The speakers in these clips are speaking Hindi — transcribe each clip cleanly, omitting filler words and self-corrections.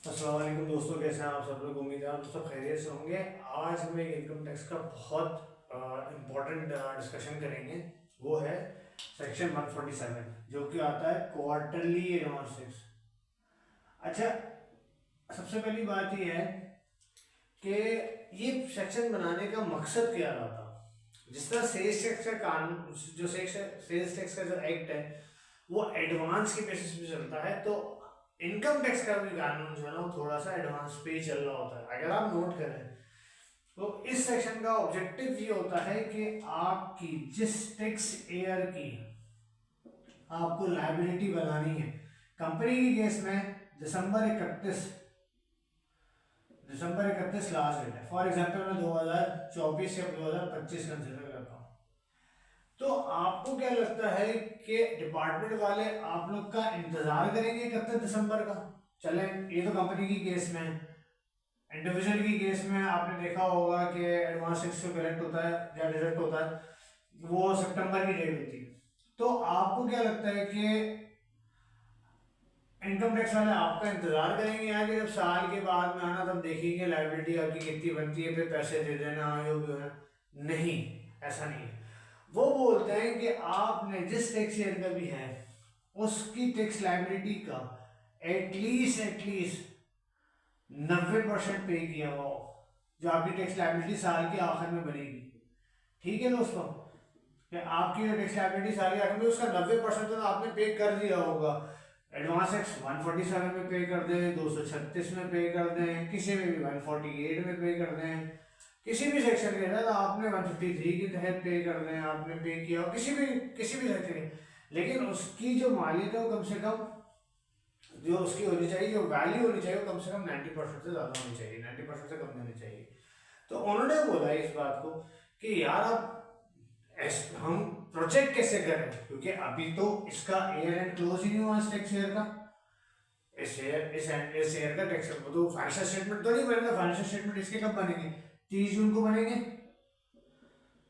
अस्सलाम वालेकुम दोस्तों, कैसे हैं आप सब लोग। उम्मीद है आप सब खैरियत से होंगे। आज हम एक इनकम टैक्स का बहुत इम्पोर्टेंट डिस्कशन करेंगे। वो है सेक्शन 147 जो कि आता है क्वार्टरली एडवांस टैक्स। अच्छा, सबसे पहली बात ये है कि ये सेक्शन बनाने का मकसद क्या रहा था। जिस तरह सेल्स टैक्स का कानून, जो सेल्स टैक्स का जो एक्ट है वो एडवांस के बेसिस पे चलता है, तो इनकम टैक्स का भी कानून जो है ना वो थोड़ा सा एडवांस पे ही चल रहा होता है। अगर आप नोट करें तो इस सेक्शन का ऑब्जेक्टिव ये होता है कि आपकी जिस टैक्स ईयर की आपको लायबिलिटी बनानी है, कंपनी की केस में दिसंबर 31 लास्ट डेट है। फॉर एग्जांपल मैं 2024 या 2025 कंसिडर करता हूँ। तो आपको क्या लगता है कि डिपार्टमेंट वाले आप लोग का इंतजार करेंगे 31 दिसंबर का? चले, ये तो कंपनी की केस में। इंडिविजुअल की केस में आपने देखा होगा कि एडवांस टैक्स जो कलेक्ट होता है या डिडक्ट होता है वो सितंबर की डेट होती है। तो आपको क्या लगता है कि इनकम टैक्स वाले आपका इंतजार करेंगे यार कि जब साल के बाद में आना तब देखेंगे लायबिलिटी आपकी कितनी बनती है, फिर पैसे दे देना जो भी है? नहीं, ऐसा नहीं है। वो बोलते हैं कि आपने जिस टैक्स ईयर का भी है उसकी टैक्स लायबिलिटी का एटलीस्ट 90% पे किया हुआ हो, जो आपकी टैक्स लायबिलिटी साल के आखिर में बनेगी। ठीक है दोस्तों, कि आपकी जो टैक्स लायबिलिटी साल के आखिर में उसका 90% तो आपने पे कर दिया होगा। एडवांस टैक्स 147 में पे कर दें, 236 में पे कर दें, किसी में भी 148 में पे कर दें, किसी भी सेक्शन के तहत आपने 153 के तहत पे कर दें, आपने पे किया किसी भी सेक्शन के, लेकिन उसकी जो मालियत है वो कम से कम जो उसकी होनी चाहिए, जो वैल्यू होनी चाहिए वो कम से कम 90% से ज़्यादा होनी चाहिए, 90% से कम होनी चाहिए। तो उन्होंने बोला इस बात को कि यार अब हम प्रोजेक्ट कैसे करें, क्योंकि अभी तो इसका ईयर एंड क्लोज ही नहीं हुआ इस टैक्स ईयर का। इस ईयर का टैक्स तो फाइनेंशियल स्टेटमेंट तो नहीं बनेगा। फाइनेंशियल स्टेटमेंट इसके कब बनेंगे? 30 जून को बनेंगे।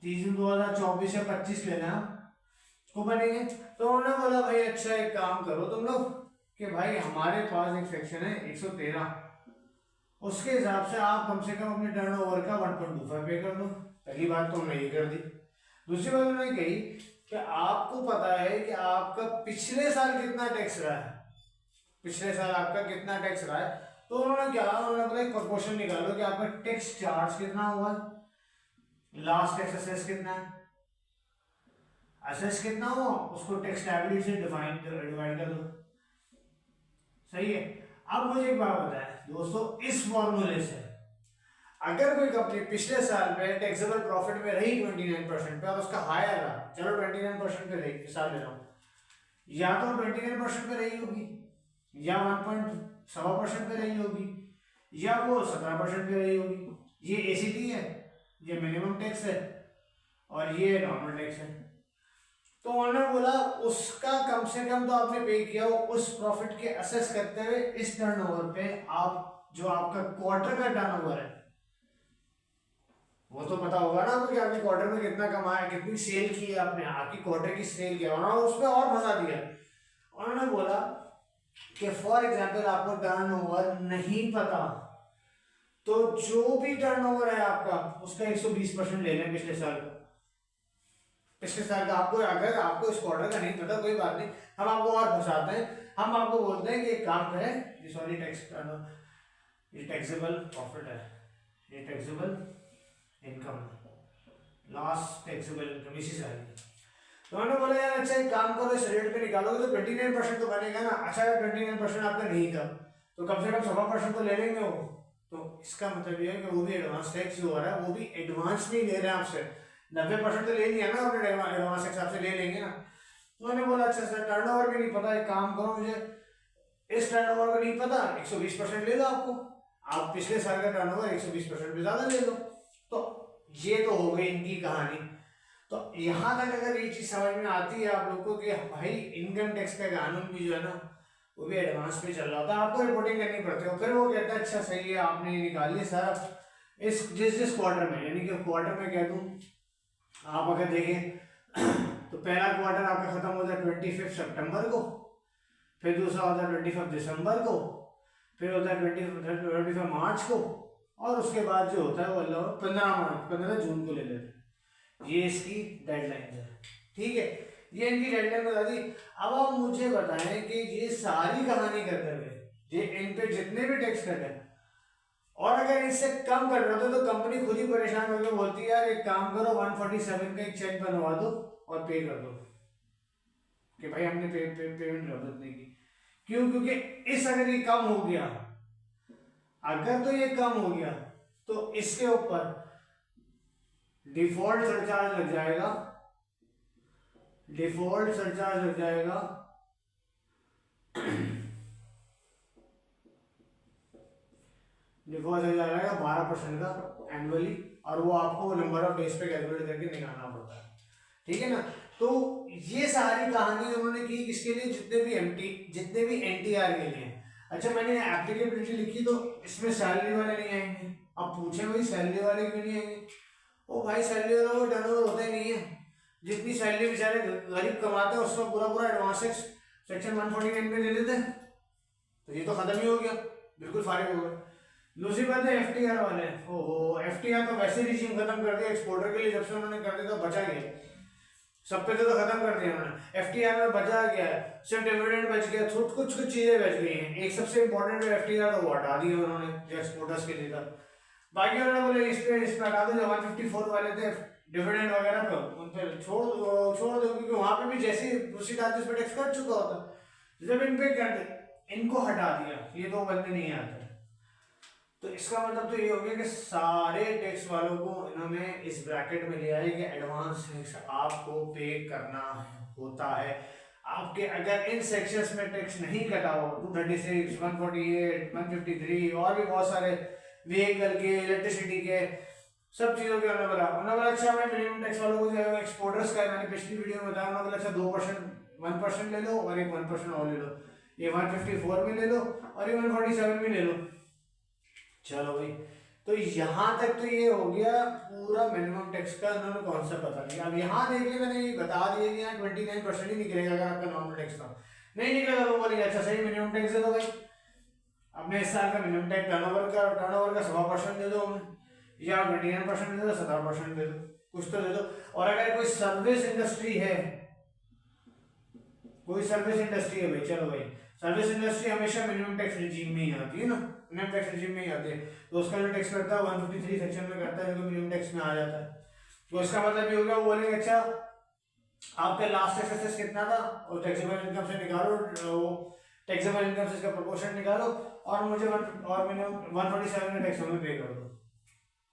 30 जून 2024 या 25 लेना को बनेंगे। तो उन्होंने बोला भाई अच्छा एक काम करो तुम लोग कि भाई हमारे पास एक सेक्शन है 113, उसके हिसाब से आप कम से कम अपने टर्नओवर का 1.25 पे कर दो। पहली बात तो हमने ये कर दी। दूसरी बात उन्होंने कही कि आपको पता है कि आपका पिछले साल कितना टैक्स रहा है, पिछले साल आपका कितना टैक्स रहा है। तो उन्होंने क्या, उन्होंने बोला एक प्रोपोर्शन निकालो कि आपका टैक्स चार्ज कितना हुआ, लास्ट टैक्स असेस कितना है, असेस कितना हुआ उसको टैक्स लायबिलिटी से डिवाइड कर दो। सही है। अब मुझे एक बात बताएं दोस्तों, इस फॉर्मूले से अगर कोई कंपनी पिछले साल में टैक्सेबल प्रॉफिट में रही 29% पे और उसका हायर रहा, चलो 29% पे रही, हिसाब ले रहा हूं, या तो 29% पे रही होगी, या 1.7% पे रही होगी, या वो 17% पे रही होगी। ये एसीटी है, ये मिनिमम टैक्स है, और ये नॉर्मल टैक्स है। तो उन्होंने बोला उसका कम से कम तो आपने पे किया हो, उस प्रॉफिट के असेस करते हुए इस टर्नओवर पे आप जो आपका क्वार्टर का टर्नओवर है वो तो पता होगा ना आपको कि आपने क्वार्टर में कितना कमाया, कितनी सेल की है आपने, आपकी क्वार्टर की सेल किया। उन्होंने उस पर और मजा दिया। उन्होंने बोला कि फॉर एग्जाम्पल आपको टर्नओवर नहीं पता, तो जो भी टर्नओवर है आपका उसका 120% ले लें पिछले साल का। पिछले साल का आपको, अगर आपको इस क्वार्टर का नहीं पता कोई बात नहीं, हम आपको और फंसाते हैं। हम आपको बोलते हैं कि एक काम करें, ये सॉरी ये टैक्सेबल प्रॉफिट है, ये taxable income, last taxable income इसी साल की। तो उन्होंने बोला यार अच्छा एक काम करो, इस रेट पे निकालोगे तो 29% तो बनेगा ना। अच्छा 29% आपका नहीं था तो कम से कम 1.25% तो ले लेंगे वो। तो इसका मतलब ये है कि वो भी एडवांस टैक्स जो हो रहा है वो भी एडवांस में ले रहे हैं आपसे। 90% तो ले लिया ना आपने, एडवांस टैक्स आपसे ले लेंगे ना। तो उन्होंने बोला अच्छा सर टर्नओवर भी नहीं पता, एक काम करो मुझे इस टर्नओवर का नहीं पता, 120% ले लो आपको, आप पिछले साल का टर्नओवर 120% भी ज्यादा ले लो। तो ये तो हो गई इनकी कहानी। तो यहां तक अगर ये चीज समझ में आती है आप लोगों को कि भाई इनकम टैक्स का कानून भी जो है ना वो भी एडवांस पे चल रहा होता है, आपको रिपोर्टिंग करनी पड़ती है। फिर वो कहता है अच्छा सही है आपने ये निकाल लिया सारा इस जिस क्वार्टर में, यानी कि क्वार्टर में कह दूं आप अगर देखें तो पहला क्वार्टर आपका खत्म होता है 25 सितंबर को, फिर दूसरा होता है 25 दिसंबर को, फिर होता है 25 मार्च को, और उसके बाद जो होता है वो 15 जून को ले लेते हैं। ये इसकी डेडलाइन है, ठीक है, ये इनकी डेडलाइन बता दी। अब आप मुझे बताएं कि ये सारी कहानी करते हुए ये इन पे जितने भी टैक्स कट है, और अगर इससे कम कर रहे होते तो कंपनी खुद ही परेशान होकर बोलती है यार एक काम करो 147 का एक चेक बनवा दो और पे कर दो कि भाई हमने पेमेंट रद्द नहीं की। क्यों? क्योंकि इस अगर ये कम हो गया, अगर तो ये कम हो गया तो इसके ऊपर डिफॉल्ट सरचार्ज लग जाएगा, डिफॉल्ट सरचार्ज लग जाएगा डिफॉल्ट सरचार्ज आएगा 12% का एनुअली, और वो आपको नंबर ऑफ डेज पे कैलकुलेट करके निकालना पड़ता है, ठीक है ना। तो ये सारी कहानी उन्होंने की किसके लिए? जितने भी एनटीआर के लिए। अच्छा, मैंने एप्लीकेबिलिटी लिखी तो इसमें सैलरी वाले नहीं आएंगे। अब पूछे भाई सैलरी वाले क्यों नहीं आएंगे? ओ भाई सैलरी वाला को टर्नओवर होता ही नहीं है, जितनी सैलरी बेचारे गरीब कमाते हैं उसका पूरा एडवांस सेक्शन 149 में ले लेते हैं, तो ये तो खत्म ही हो गया, बिल्कुल फारिग हो गया। दूसरी बात है एफटीआर वाले, ओहो एफटीआर तो वैसे रिजीम खत्म कर दिया एक्सपोर्टर के लिए, जब से उन्होंने कर दिया तो बचा गया, सब पे तो खत्म कर दिया उन्होंने। एफटीआर में बचा गया है, सिर्फ डिविडेंड बच गया, कुछ चीजें बच गई हैं। एक सबसे इंपॉर्टेंट एफटीआर तो वो हटा दिया उन्होंने जो एक्सपोर्टर्स के लिए था। बाकी उन्होंने बोले इस पे हटा दो, जो 154 वाले थे डिविडेंड वगैरह पे उन पे छोड़ दो, क्योंकि वहां पे भी जैसी प्रोसीड आती उस पर टैक्स कट चुका होता। जब इन पे इनको हटा दिया, ये दो बंदे नहीं आते, तो इसका मतलब तो ये हो गया कि सारे टैक्स वालों को इन्होंने इस ब्रैकेट में ले आए कि एडवांस टैक्स आपको पे करना होता है। आपके अगर इन सेक्शंस में टैक्स नहीं कटा हो, 236, 148, 153 और भी बहुत सारे व्हीकल के, इलेक्ट्रिसिटी के, सब चीजों के उन्होंने बोला अच्छा मैं मिनिमम टैक्स वालों को जो है एक्सपोर्टर्स का मैंने पिछली वीडियो में बताया, उन्होंने बोला अच्छा 2% 1% ले लो और एक 1% और ले लो, ये 154 में ले लो और ये 147 में ले लो। चलो भाई, तो यहाँ तक तो ये हो गया पूरा मिनिमम टैक्स का उन्होंने कॉन्सेप्ट बता दिया। अब यहाँ देखिए मैंने ये बता दिया कि यहाँ 29% ही निकलेगा अगर आपका नॉर्मल टैक्स था, नहीं निकलेगा तो बोलेंगे अच्छा सही मिनिमम टैक्स दे दो भाई, अपने इस साल का मिनिमम टैक्स टर्नओवर का 100% दे दो हमें, या 29% दे दो, 17% दे दो, कुछ तो दे दो। और अगर कोई सर्विस इंडस्ट्री है, भाई चलो भाई सर्विस इंडस्ट्री हमेशा मिनिमम टैक्स रिजीम में ही आती है ना, मिनिमम टैक्स रिजीम में ही आती है, तो उसका जो टैक्स करता है 153 सेक्शन में करता है, जो मिनिमम टैक्स में आ जाता है। तो इसका मतलब ये हो गया, वो बोलेंगे अच्छा आपका लास्ट टैक्स असेस कितना था और टैक्सेबल इनकम से निकालो, टैक्सेबल इनकम से इसका प्रोपोर्शन निकालो और मुझे मिनिमम 147 का टैक्स हमें पे कर दो।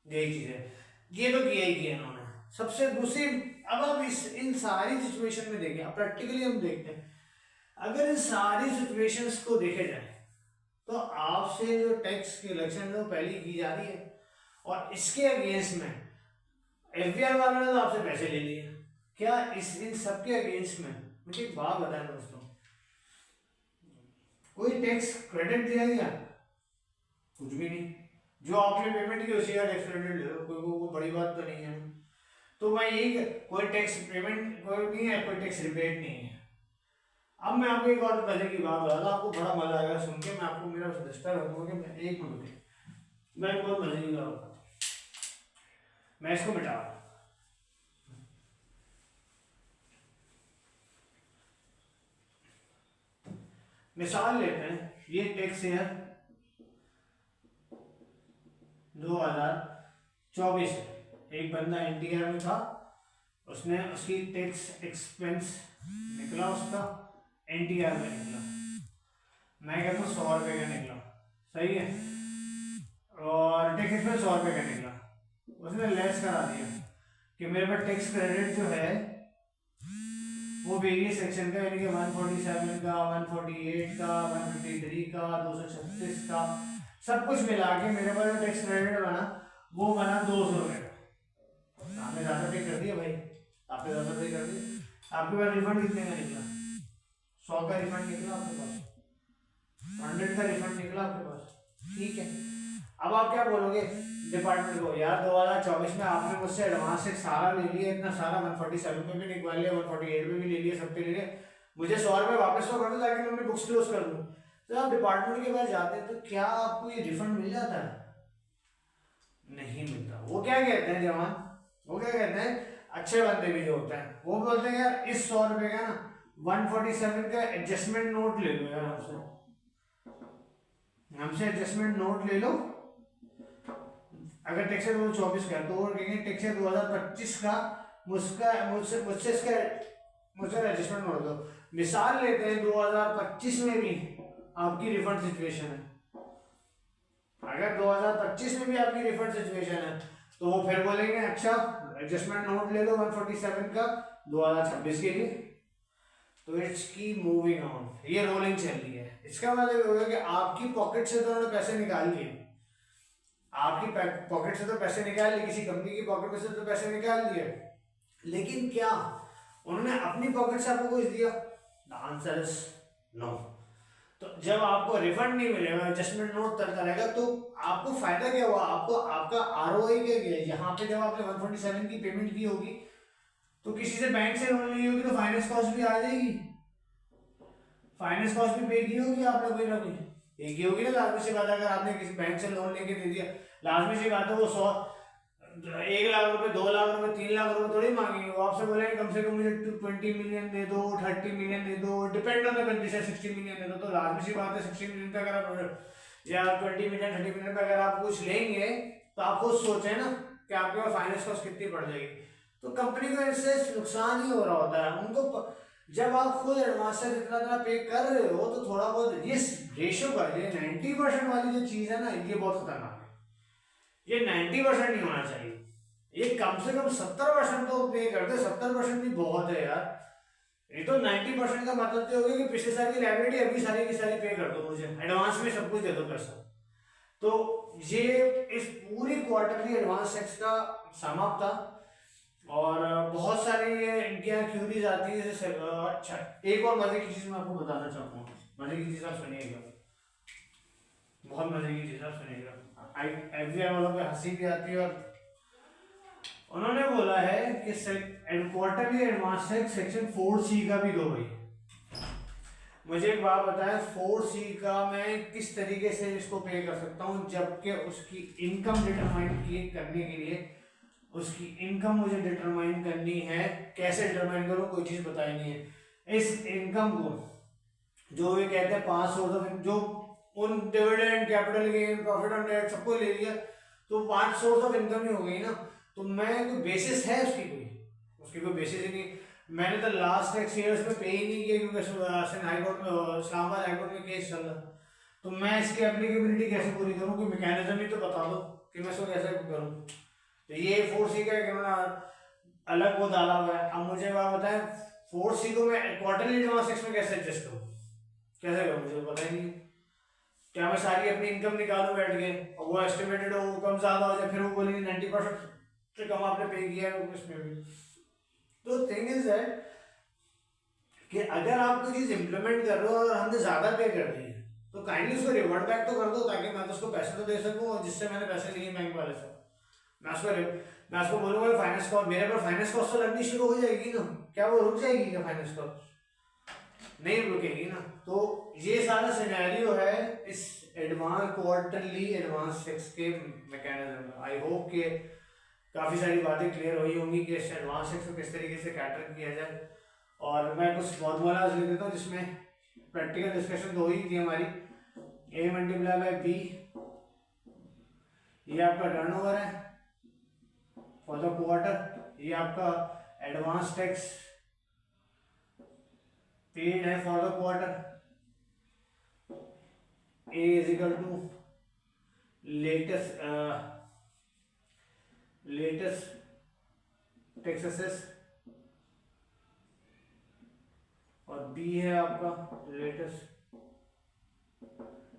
यही चीज है, ये तो किया ही किया इन्होंने। सबसे दूसरी, अब आप इन सारी सिचुएशन में देखें, प्रैक्टिकली हम देखते हैं, अगर इन सारी सिचुएशंस को देखे जाए तो आपसे जो टैक्स की कलेक्शन है वो पहले की जा रही है, और इसके अगेंस्ट में एफबीआई वालों ने तो आपसे पैसे ले लिए। क्या इन सब के अगेंस्ट में मुझे एक बात बताएं दोस्तों, कोई टैक्स क्रेडिट दिया गया? कुछ भी नहीं। जो आपने पेमेंट की उसी का टैक्स क्रेडिट ले लो, कोई बड़ी बात तो नहीं है। तो भाई ये कोई टैक्स पेमेंट कोई नहीं है, कोई टैक्स रिबेट नहीं है। अब मैं आपको एक और मजे की बात बता दूं, आपको बड़ा मजा आएगा सुन के, मैं आपको मेरा डिस्टर्ब रखूंगा कि मैं एक मिनट मैं बहुत मजे की बात बताऊं, मैं इसको मिटा रहा हूं। मिसाल लेते हैं, ये टैक्स ईयर 2024 है, एक बंदा एनटीआर में था, उसने उसकी टैक्स एक्सपेंस निकला, उसका एनटीआर में निकला, मैं कहता हूँ 100 रुपये का निकला, सही है, और टैक्स एक्सपेंस 100 रुपये का निकला, उसने लेस करा दिया कि मेरे पास टैक्स क्रेडिट जो है वो वेरियस सेक्शन का, यानी कि 147 का, 148 का, 153 का, 236 का, सब कुछ मिला के मेरे पास जो टैक्स क्रेडिट बना वो बना 200 रुपये का। आपने ज़्यादा पे कर दिया भाई, आपने ज़्यादा पे कर दिया। आपके पास रिफंड कितने का निकला? 100 का रिफंड निकला आपके पास, 100 का रिफंड निकला आपके पास, ठीक है। अब आप क्या बोलोगे डिपार्टमेंट को, यार 2024 में आपने मुझसे एडवांस से सारा ले लिया, इतना सारा 147 में भी निकलवा लिया, 148 में भी ले लिया, सब पे ले लिया, मुझे 100 रुपये वापस तो कर दो ताकि मैं अपनी बुक्स क्लोज कर दूँ। तो आप डिपार्टमेंट के पास जाते हैं तो क्या आपको ये रिफंड मिल जाता है? नहीं मिलता। वो क्या कहते हैं जवान, वो क्या कहते हैं, अच्छे बंदे भी जो होते हैं वो बोलते हैं यार इस 100 रुपए का ना 147 का एडजस्टमेंट नोट ले लो यार, हमसे एडजस्टमेंट नोट ले लो। अगर टैक्स 2024 का तो वो कहेंगे टैक्स 2025 का मुझसे मुझसे इसका मुझे एडजस्टमेंट नोट दो। मिसाल लेते हैं 2025 में भी आपकी रिफंड सिचुएशन है, अगर 2025 में भी आपकी रिफंड सिचुएशन है तो वो फिर बोलेंगे अच्छा एडजस्टमेंट नोट ले लो 147 का 2026 के लिए। तो इट्स की मूविंग ऑन, ये रोलिंग चल रही है। इसका मतलब ये होगा कि आपकी पॉकेट से तो उन्होंने पैसे निकाल लिए, आपकी पॉकेट से तो पैसे निकाल लिए, किसी कंपनी की पॉकेट से तो पैसे निकाल लिए, लेकिन क्या उन्होंने अपनी पॉकेट से आपको कुछ दिया? The answer is no. तो जब आपको रिफंड नहीं मिलेगा, एडजस्टमेंट नोट चलता रहेगा, तो आपको फायदा क्या हुआ? आपको आपका आरओआई क्या गया? यहाँ पे जब आपने 147 की पेमेंट की होगी तो किसी से बैंक से लोन ली होगी तो फाइनेंस कॉस्ट भी आ जाएगी, फाइनेंस कॉस्ट भी पे की होगी आपने, कोई ना कोई पे की होगी ना। लाजमी सी बात है, अगर आपने किसी बैंक से लोन लेके दे दिया, लाजमी सी बात है वो 1 लाख रुपए 2 लाख रुपए 3 लाख रुपए थोड़ी मांगेंगे, वो आपसे बोलेंगे कम से कम मुझे 20 मिलियन दे दो, 30 मिलियन दे दो, depend on the condition, 60 million दे दो। तो लाजमी सी बात है 60 मिलियन पे अगर आप या 20 मिलियन 30 मिलियन पे अगर आप कुछ लेंगे तो आप खुद सोचें ना कि आपके पास फाइनेंस कॉस्ट कितनी पड़ जाएगी। तो कंपनी को इससे नुकसान ही हो रहा होता है उनको। जब आप खुद एडवांस से जितना पे कर रहे हो तो थोड़ा बहुत ये रेशियो कर, ये 90% वाली जो चीज है ना ये बहुत खतरनाक है। ये 90% नहीं होना चाहिए, ये कम से कम 70% तो पे करते। 70% भी बहुत है यार, ये तो 90% का मतलब तो हो गया कि पिछले साल की लायबिलिटी अभी सारी की सारी पे कर दो, मुझे एडवांस में सब कुछ दे दो पैसा। तो ये इस पूरी क्वार्टरली एडवांस टैक्स का समाप्त था। और बहुत सारी ये इनके यहाँ क्यूरीज आती है जैसे। अच्छा एक और मजे की चीज मैं आपको बताना चाहता हूँ, मजे की चीज आप सुनिएगा, बहुत मजे की चीज आप सुनिएगा। एफबीआई वालों पे हंसी भी आती है। और उन्होंने बोला है कि quarterly advance tax section 4C का भी दो भाई। मुझे एक बात बताएं, 4C का मैं किस तरीके से इसको पे कर सकता हूँ, जबकि उसकी इनकम डिटरमाइन करने के लिए उसकी इनकम मुझे डिटरमाइन करनी है। कैसे डिटरमाइन करूँ, कोई चीज बताई नहीं है। इस इनकम को जो ये कहते हैं 5 सोर्स ऑफ, जो उन dividend, capital gain, profit on debt सबको ले लिया तो 5 सोर्स ऑफ इनकम ही हो गई ना। तो मैं कोई बेसिस है उसकी कोई बेसिस ही नहीं। मैंने तो लास्ट टैक्स ईयर्स में पे ही नहीं किया क्योंकि इस्लामाबाद हाई कोर्ट में केस चल रहा। तो मैं इसकी एप्लीकेबिलिटी कैसे पूरी करूँ, कोई मैकेनिज्म ही तो बता दो कि मैं इसको कैसे करूँ। तो ये 4C का अलग वो डाला हुआ है। अब मुझे बात बताएं 4C को मैं क्वार्टरली एडवांस टैक्स में कैसे एडजस्ट करूँ, कैसे करूँ, मुझे पता ही नहीं। क्या मैं सारी अपनी इनकम निकालूं बैठ के और वो एस्टिमेटेड हो, वो कम ज्यादा हो जाए, फिर वो बोलेंगे 90% से कम आपने पे किया है उसमें भी। तो थिंग इज दैट कि अगर आप कोई चीज इंप्लीमेंट कर रहे हो और हमने ज्यादा पे कर दी है तो काइंडली उसको रिवर्ट बैक तो कर दो, ताकि मैं तो उसको पैसे तो दे सकूं जिससे मैंने पैसे लिए बैंक वाले से। मैं उसको बोलूंगा फाइनेंस कॉस्ट मेरे पर फाइनेंस कॉस्ट तो लगनी शुरू हो जाएगी ना, क्या वो रुक जाएगी क्या फाइनेंस कॉस्ट? नहीं रुकेगी ना। तो ये सारा सिनेरियो है इस क्वार्टरली एडवांस टैक्स के मैकेनिज्म में। आई होप कि काफ़ी सारी बातें क्लियर हुई होंगी कि इस एडवांस टैक्स को किस तरीके से कैटर किया जाए। और मैं कुछ फॉर्मूलाज लिख देता हूँ जिसमें प्रैक्टिकल डिस्कशन तो हुई थी हमारी। A मल्टीप्लाई बाय B, ये आपका टर्नओवर है फॉर द क्वार्टर, ये आपका एडवांस टैक्स पेड है for the quarter. A is equal to latest tax assess और B है आपका लेटेस्ट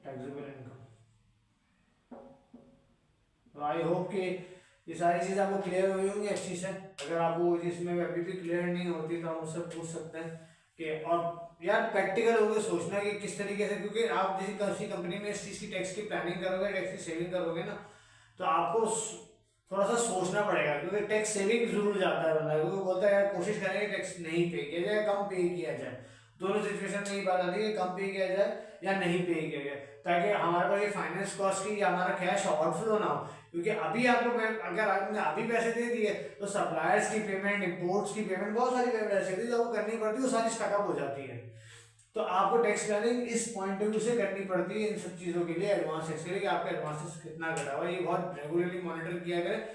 टैक्सेबल इनकम। तो आई होप कि ये सारी चीज़ आपको क्लियर हुई होंगी अच्छी से। अगर आपको इसमें अभी भी क्लियर नहीं होती तो आप मुझसे पूछ सकते हैं कि, और यार प्रैक्टिकल होकर सोचना कि किस तरीके से, क्योंकि आप किसी कंपनी में इस चीज़ की टैक्स की प्लानिंग करोगे, टैक्स की सेविंग करोगे ना, तो आपको थोड़ा सा सोचना पड़ेगा। क्योंकि टैक्स सेविंग जरूर जाता है बंदा, क्योंकि बोलता है यार कोशिश करेंगे टैक्स नहीं पे किया जाए, कम पे किया जाए। दोनों सिचुएशन में ये बात आती है कि कम पे किया जाए या नहीं पे किया जाए, ताकि हमारे पास ये फाइनेंस कॉस्ट की या हमारा कैश आउटफ्लो ना हो। क्योंकि अभी आपको अगर आपने अभी पैसे दे दिए तो सप्लायर्स की पेमेंट, इंपोर्ट्स की पेमेंट, बहुत सारी पेमेंट ऐसी होती है जो आपको करनी पड़ती है, वो सारी स्टकअप हो जाती है। तो आपको टैक्स प्लानिंग इस पॉइंट ऑफ व्यू से करनी पड़ती है इन सब चीज़ों के लिए, एडवांस टैक्स के लिए, कि आपका एडवांस टैक्स कितना घटा हुआ है, ये बहुत रेगुलरली मॉनिटर किया करें।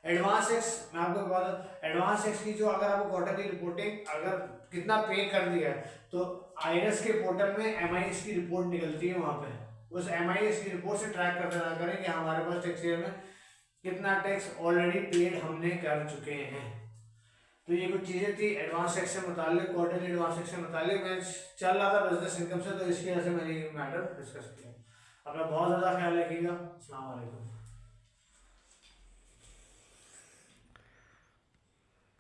एडवांस टैक्स मैं आपको बता, एडवांस टैक्स की जो अगर आपको क्वार्टरली रिपोर्टिंग अगर कितना पे कर दिया है तो आईआरएस के पोर्टल में एमआईएस की रिपोर्ट निकलती है, वहां पे उस एमआईएस की रिपोर्ट से ट्रैक करते रहा करें कि हमारे पास टैक्स ईयर में कितना टैक्स ऑलरेडी पेड हमने कर चुके हैं। तो ये कुछ चीजें थी एडवांस टैक्स से मुतालिक, क्वार्टरली एडवांस टैक्स से मुतालिक। मैं चल रहा था बिजनेस इनकम से, तो इसकी वजह से मैंने ये मैटर डिस्कस किया। अपना बहुत ज़्यादा ख्याल रखिएगा। अस्सलाम वालेकुम।